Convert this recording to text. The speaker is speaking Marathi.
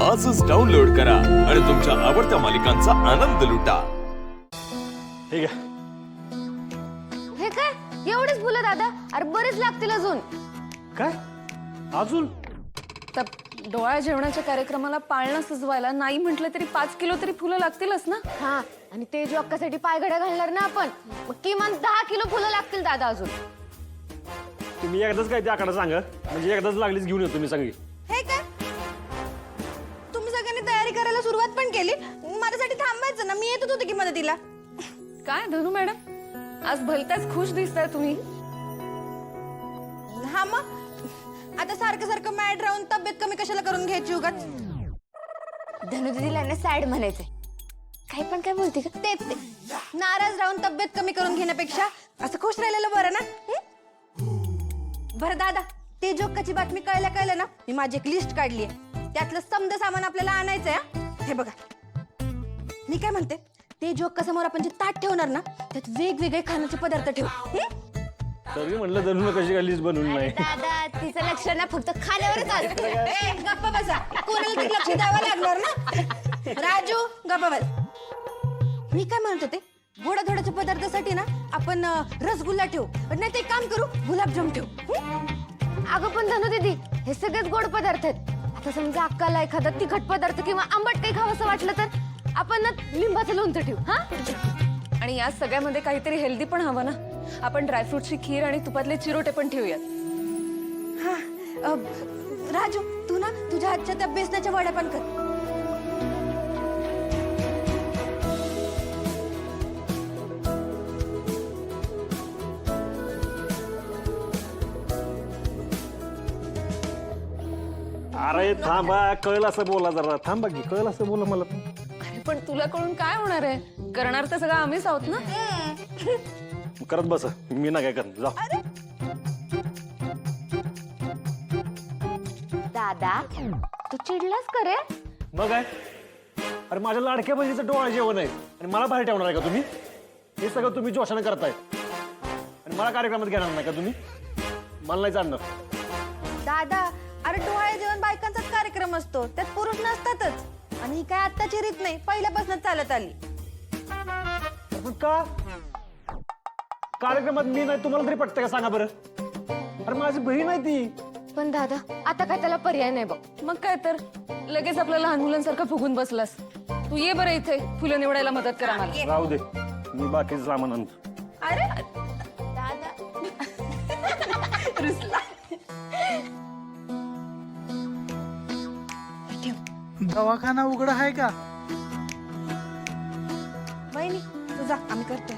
आजच डाउनलोड करा आणि तुमच्या आवडत्या मालिकांचा आनंद लुटा। ठीक आहे। हे काय एवढेच फुलं दादा? अरे बरेच लागतील अजून। काय अजून? तर डोळा जेवणाच्या कार्यक्रमाला पाळणं सजवायला नाही म्हटलं तरी 5 किलो तरी फुलं लागतीलच ना। हा, आणि ते अक्कासाठी पायघड्या घालणार ना आपण, मग किमान 10 किलो फुलं लागतील दादा अजून। तुम्ही एकदाच काय ते आकडा सांगा, म्हणजे एकदाच लागलीच घेऊन येतो मी सगळी। हे काय तुम्ही सगळ्यांनी तयारी करायला सुरुवात पण केली, माझ्यासाठी थांबायचं ना, मी येतच होते की मदतीला। काय धनु मॅडम, आज भलत्याच खुश दिसताय तुम्ही। हा मग आता सारखं सारखं मॅड राहून तब्येत कमी कशाला करून घ्यायची उगाच? धनु दीदीला ना सॅड म्हणायचंय। काय पण काय बोलते का? तेच ते, नाराज राहून तब्येत कमी करून घेण्यापेक्षा असं खुश राहिलेलं बरं ना। बरं दादा, ते जोकाची बातमी कळलं ना, मी माझी एक लिस्ट काढली आहे, त्यातलं समद सामान आपल्याला आणायचंय हा। हे बघा, मी काय म्हणते, ते जोका समोर आपण जे ताट ठेवणार ना, त्यात वेगवेगळे खाण्याचे पदार्थ ठेवू। तरी म्हणलं जरूर कशी काय लिस्ट बनवून नाही। दादा तिचं लक्ष ना फक्त खाण्यावरच असतं। ए, गप्प बसा, कोणाला तरी लक्ष द्यावं लागणार ना। राजू गप्प बस। मी काय म्हणत होते, गोडाधोडाच्या पदार्थासाठी ना आपण रसगुल्ला ठेवू, पण नाही ते काम करू, गुलाबजाम ठेवू। अगं पण धनु दीदी, हे सगळेच गोड पदार्थ आहेत। आता समजा अक्काला एखादा तिखट पदार्थ किंवा आंबट काही खावंसं वाटलं तर आपण ना लिंबाचं लोणचं ठेवू। हा, आणि या सगळ्यामध्ये काहीतरी हेल्दी पण हवं ना। आपण ड्रायफ्रुटची खीर आणि तुपातले चिरोटे पण ठेवूयात। हा, राजू तू ना तुझ्या हातच्या त्या बेसनाच्या वड्या पण कर। अरे थांबा, कळलं असं बोला जरा, थांबा की कळलं असं बोला मला। अरे पण तुला कळून काय होणार आहे? करणार तर सगळं आम्हीच आहोत ना। करत बस, मी ना काय करत जा। दादा तू चिडलास करे? मग काय, अरे माझ्या लाडक्या बहिणीचं डोळा जेवण आहे आणि मला बाहेर ठेवणार आहे का तुम्ही? हे सगळं तुम्ही जोशाने करताय आणि मला कार्यक्रमात घेणार नाही का तुम्ही? मला नाही जाणणार। दादा अरे डोहाळे जेवण बायकांचाच कार्यक्रम असतो, त्यात पुरुष नसतातच, आणि ही काय आत्ताची रीत नाही, पहिल्यापासूनच चालत आली। पण का कार्यक्रमात मी नाही तुम्हाला तरी पटतं का सांगा बरं? अरे माझी बहीण आहे ती। पण दादा आता काय त्याला पर्याय नाही बघ। मग काय तर, लगेच आपल्या लहान मुलांसारखं फुगून बसलास। तू ये बरं इथे, फुलं निवडायला मदत करा मला। राहू दे, मी बाकीचं सामान आणतो। अरे दादा रुसला। दवाखाना उघडा आहे का? वहिनी तुझा आम्ही करतोय।